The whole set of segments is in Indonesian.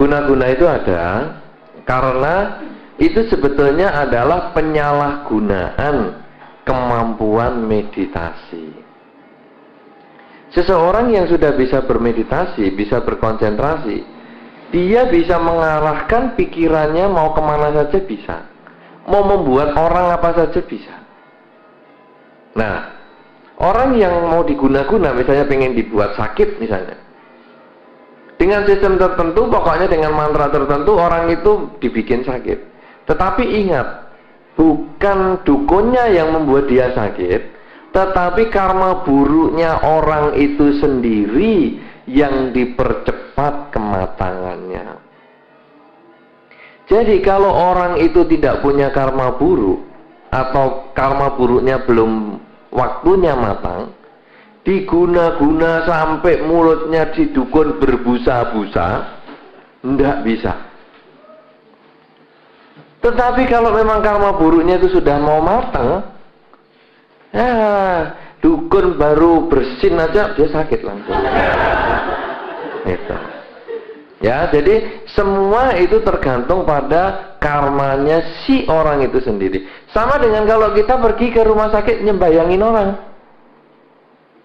Guna-guna itu ada karena itu sebetulnya adalah penyalahgunaan kemampuan meditasi. Seseorang yang sudah bisa bermeditasi, bisa berkonsentrasi, dia bisa mengarahkan pikirannya mau kemana saja bisa, mau membuat orang apa saja bisa. Nah, orang yang mau diguna-guna, misalnya pengen dibuat sakit misalnya, dengan sistem tertentu, pokoknya dengan mantra tertentu, orang itu dibikin sakit. Tetapi ingat, bukan dukunnya yang membuat dia sakit, tetapi karma buruknya orang itu sendiri yang dipercepat kematangannya. Jadi kalau orang itu tidak punya karma buruk, atau karma buruknya belum waktunya matang, diguna-guna sampai mulutnya didukun berbusa-busa, tidak bisa. Tetapi kalau memang karma buruknya itu sudah mau matang, ya dukun baru bersin aja dia sakit langsung. Itu. Ya, jadi semua itu tergantung pada karmanya si orang itu sendiri. Sama dengan kalau kita pergi ke rumah sakit nyembayangin orang,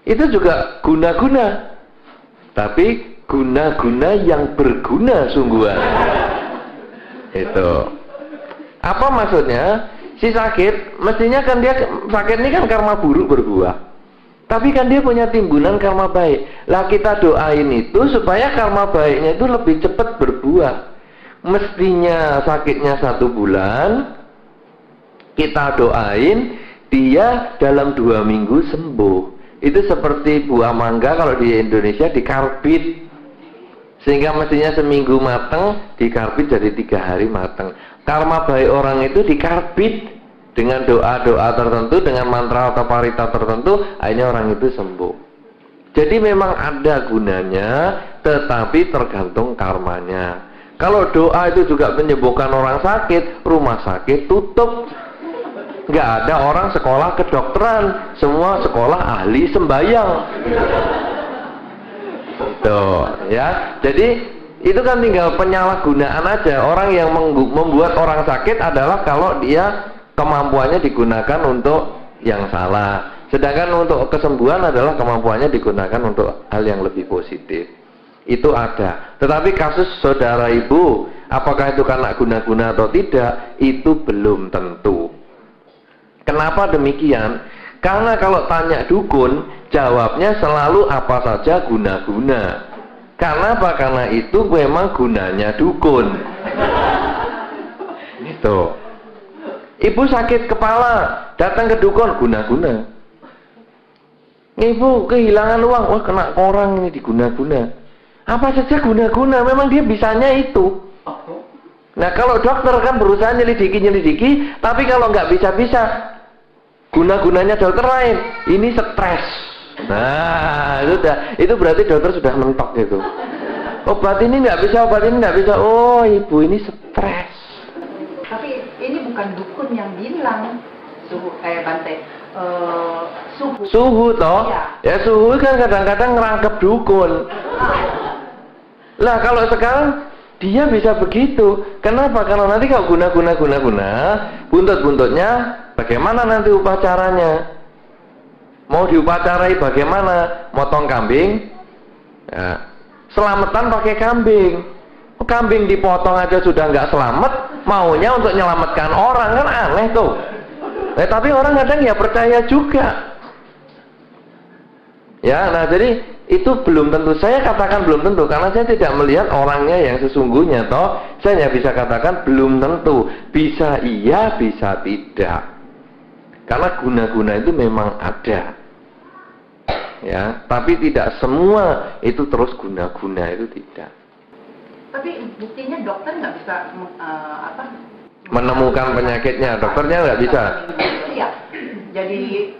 itu juga guna-guna, tapi guna-guna yang berguna sungguhan. Itu. Apa maksudnya? Si sakit, mestinya kan dia sakit ini kan karma buruk berbuah. Tapi kan dia punya timbunan karma baik. Lah kita doain itu supaya karma baiknya itu lebih cepat berbuah. Mestinya sakitnya 1 bulan, kita doain dia dalam 2 minggu sembuh. Itu seperti buah mangga kalau di Indonesia dikarbit, sehingga mestinya seminggu mateng, dikarbit jadi 3 hari mateng. Karma baik orang itu dikarbit dengan doa-doa tertentu, dengan mantra atau parita tertentu, akhirnya orang itu sembuh. Jadi memang ada gunanya, tetapi tergantung karmanya. Kalau doa itu juga menyembuhkan orang sakit, rumah sakit tutup. Nggak ada orang sekolah kedokteran, semua sekolah ahli sembahyang. Tuh, ya. Jadi itu kan tinggal penyalahgunaan aja. Orang yang membuat orang sakit adalah kalau dia kemampuannya digunakan untuk yang salah. Sedangkan untuk kesembuhan adalah kemampuannya digunakan untuk hal yang lebih positif. Itu ada. Tetapi kasus saudara ibu, apakah itu karena guna-guna atau tidak, itu belum tentu. Kenapa demikian? Karena kalau tanya dukun, jawabnya selalu apa saja guna-guna. Karena apa? Karena itu memang gunanya dukun. Gitu. Ibu sakit kepala, datang ke dukun, guna-guna. Ibu kehilangan uang, wah kena orang ini diguna-guna. Apa saja guna-guna, memang dia bisanya itu. Nah kalau dokter kan berusaha nyelidiki, tapi kalau nggak bisa-bisa, guna-gunanya dokter lain, ini stres. Nah, itu berarti dokter sudah mentok gitu. Obat ini nggak bisa, obat ini nggak bisa. Oh, ibu ini stres. Tapi ini bukan dukun yang bilang suhu kayak Bante. Suhu toh? Ya suhu kan kadang-kadang ngerangkep dukun. Lah kalau sekarang dia bisa begitu. Kenapa? Karena nanti kalau guna-guna, buntut-buntutnya bagaimana nanti upacaranya? Mau diupacarai bagaimana? Motong kambing, ya. Selamatan pakai kambing. Kambing dipotong aja sudah nggak selamat, maunya untuk menyelamatkan orang, kan aneh tuh. Tapi orang kadang ya percaya juga. Ya, nah jadi itu belum tentu. Saya katakan belum tentu karena saya tidak melihat orangnya yang sesungguhnya. Toh saya bisa katakan belum tentu. Bisa iya, bisa tidak. Karena guna-guna itu memang ada, ya. Tapi tidak semua itu terus guna-guna, itu tidak. Tapi buktinya dokter nggak bisa menemukan penyakitnya, dokternya nggak bisa. Iya. Jadi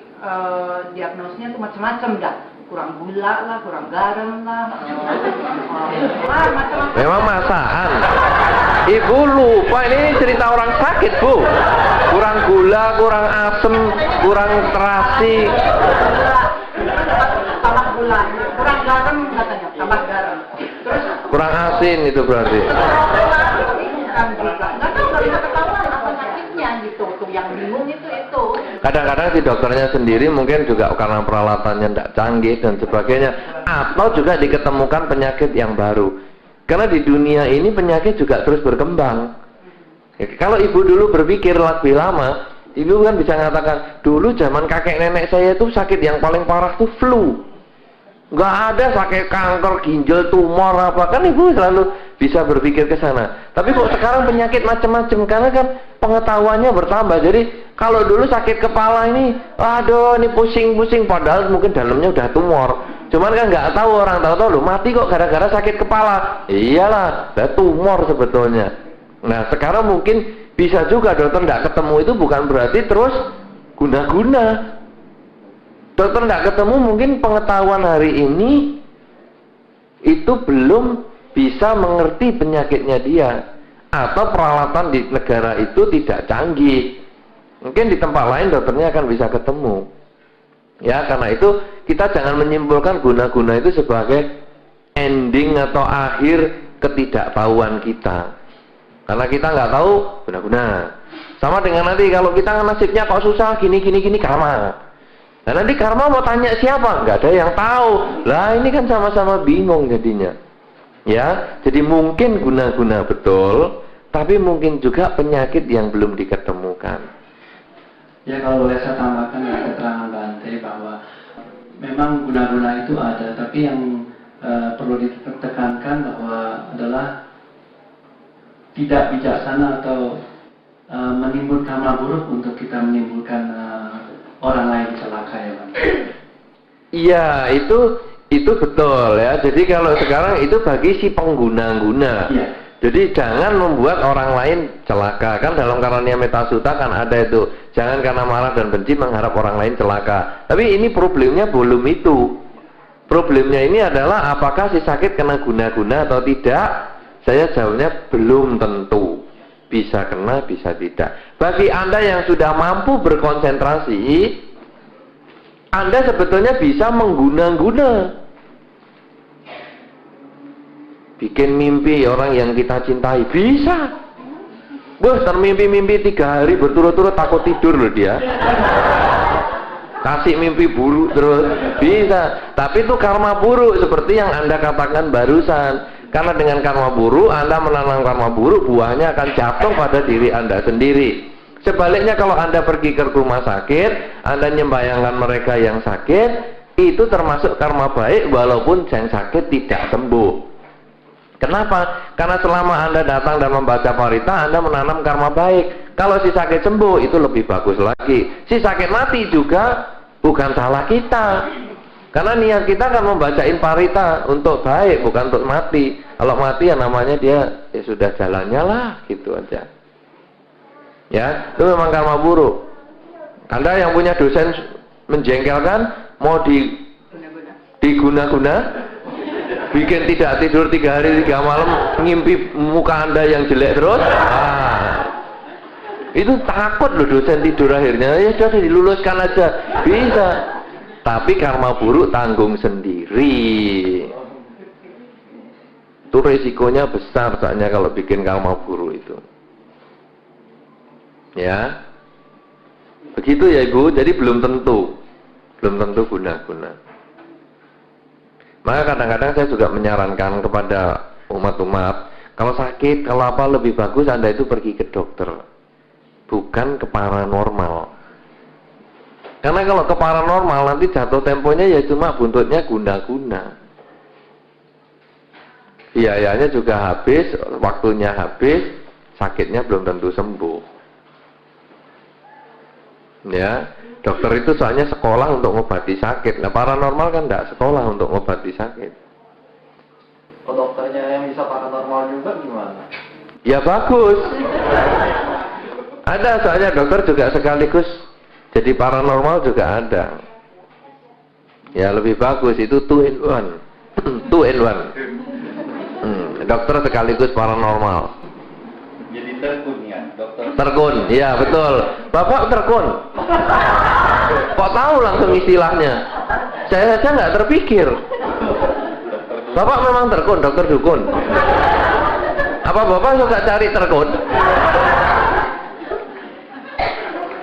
diagnosnya tuh macam-macam dah. Kurang gula lah, kurang garam lah. Macam-macam. Memang masakan. Ibu lupa, ini cerita orang sakit, Bu. Kurang gula, kurang asem, kurang terasi. Tambah gula, kurang garam katanya, tambah garam. Terus kurang vaksin itu berarti. Nggak tahu, nggak bisa ketahuan apa sakitnya gitu. Tuh yang bingung itu. Kadang-kadang si dokternya sendiri mungkin juga karena peralatannya tidak canggih dan sebagainya, atau juga diketemukan penyakit yang baru. Karena di dunia ini penyakit juga terus berkembang. Ya, kalau ibu dulu berpikir lebih lama, ibu kan bisa mengatakan, dulu zaman kakek nenek saya itu sakit yang paling parah tuh flu. Nggak ada sakit kanker, ginjal, tumor apa, kan ibu selalu bisa berpikir ke sana. Tapi kok sekarang penyakit macam-macam, karena kan pengetahuannya bertambah. Jadi kalau dulu sakit kepala ini, aduh ini pusing-pusing, padahal mungkin dalamnya udah tumor. Cuman kan nggak tahu, orang tahu-tahu loh mati kok gara-gara sakit kepala. Iyalah, ada tumor sebetulnya. Nah sekarang mungkin bisa juga dokter nggak ketemu itu bukan berarti terus guna-guna. Dokter nggak ketemu mungkin pengetahuan hari ini itu belum bisa mengerti penyakitnya dia, atau peralatan di negara itu tidak canggih. Mungkin di tempat lain dokternya akan bisa ketemu. Ya, karena itu kita jangan menyimpulkan guna-guna itu sebagai ending atau akhir ketidaktahuan kita. Karena kita nggak tahu guna-guna. Sama dengan nanti kalau kita nasibnya kok susah gini karma. Nah nanti karma mau tanya siapa? Nggak ada yang tahu. Lah ini kan sama-sama bingung jadinya. Ya, jadi mungkin guna-guna betul, tapi mungkin juga penyakit yang belum diketemukan. Ya kalau boleh saya tambahkan ya keterangan Bante bahwa memang guna-guna itu ada, tapi yang perlu ditekankan bahwa adalah tidak bijaksana atau menimbulkan karma buruk untuk kita menimbulkan orang lain celaka ya Bang. Iya itu betul ya. Jadi kalau sekarang itu bagi si pengguna-guna. Iya. Jadi jangan membuat orang lain celaka. Kan dalam Karania Metasuta kan ada itu. Jangan karena marah dan benci mengharap orang lain celaka. Tapi ini problemnya belum itu. Problemnya ini adalah apakah si sakit kena guna-guna atau tidak? Saya jawabnya belum tentu. Bisa kena, bisa tidak. Bagi Anda yang sudah mampu berkonsentrasi, Anda sebetulnya bisa mengguna-guna. Bikin mimpi orang yang kita cintai, bisa. Wah, termimpi-mimpi 3 hari berturut-turut takut tidur loh dia. Kasih mimpi buruk terus, bisa. Tapi itu karma buruk seperti yang Anda katakan barusan. Karena dengan karma buruk, Anda menanam karma buruk, buahnya akan jatuh pada diri Anda sendiri. Sebaliknya kalau Anda pergi ke rumah sakit, Anda membayangkan mereka yang sakit, itu termasuk karma baik walaupun yang sakit tidak sembuh. Kenapa? Karena selama Anda datang dan membaca parita, Anda menanam karma baik. Kalau si sakit sembuh, itu lebih bagus lagi. Si sakit mati juga bukan salah kita. Karena niat kita kan membacain parita untuk baik, bukan untuk mati. Kalau mati ya namanya dia ya sudah jalannya lah, gitu aja. Ya, itu memang karma buruk. Anda yang punya dosen menjengkelkan, mau diguna-guna, bikin tidak tidur 3 hari 3 malam, ngimpi muka Anda yang jelek terus. Itu takut loh dosen tidur akhirnya. Ya sudah diluluskan aja, bisa. Tapi karma buruk tanggung sendiri. Itu resikonya besar soalnya kalau bikin karma buruk itu. Ya. Begitu ya Ibu, jadi belum tentu guna-guna. Maka kadang-kadang saya juga menyarankan kepada umat-umat, kalau sakit, kalau apa lebih bagus Anda itu pergi ke dokter. Bukan ke paranormal. Karena kalau ke paranormal nanti jatuh temponya ya cuma buntutnya guna-guna. Biayanya juga habis, waktunya habis, sakitnya belum tentu sembuh. Ya, dokter itu soalnya sekolah untuk ngobati sakit. Nah, paranormal kan enggak sekolah untuk ngobati sakit. Kalau dokternya yang bisa paranormal juga gimana? Ya bagus. Ada soalnya dokter juga sekaligus jadi paranormal juga ada. Ya lebih bagus itu 2 in 1. 2 in 1. Dokter sekaligus paranormal. Jadi terkun ya, dokter. Terkun, iya betul. Bapak terkun. Kok tahu langsung istilahnya? Saya saja nggak terpikir. Bapak memang terkun, dokter dukun. Apa Bapak suka cari terkun?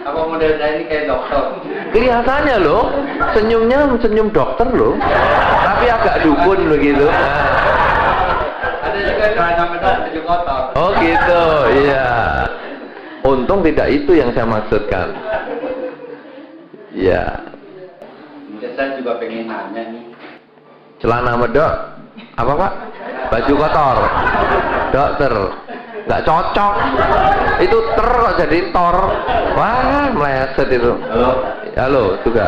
Apa model saya ini kayak dokter? Kelihatannya loh, senyumnya senyum dokter loh. Tapi agak dukun begitu. Ada juga celana medok baju kotor. Oh gitu, iya. Untung tidak itu yang saya maksudkan. Ya, Mungkin saya juga pengen nanya nih. celana medok, apa Pak? Baju kotor, dokter, nggak cocok. Itu kok jadi tor, wah meleset itu. Halo. Halo juga.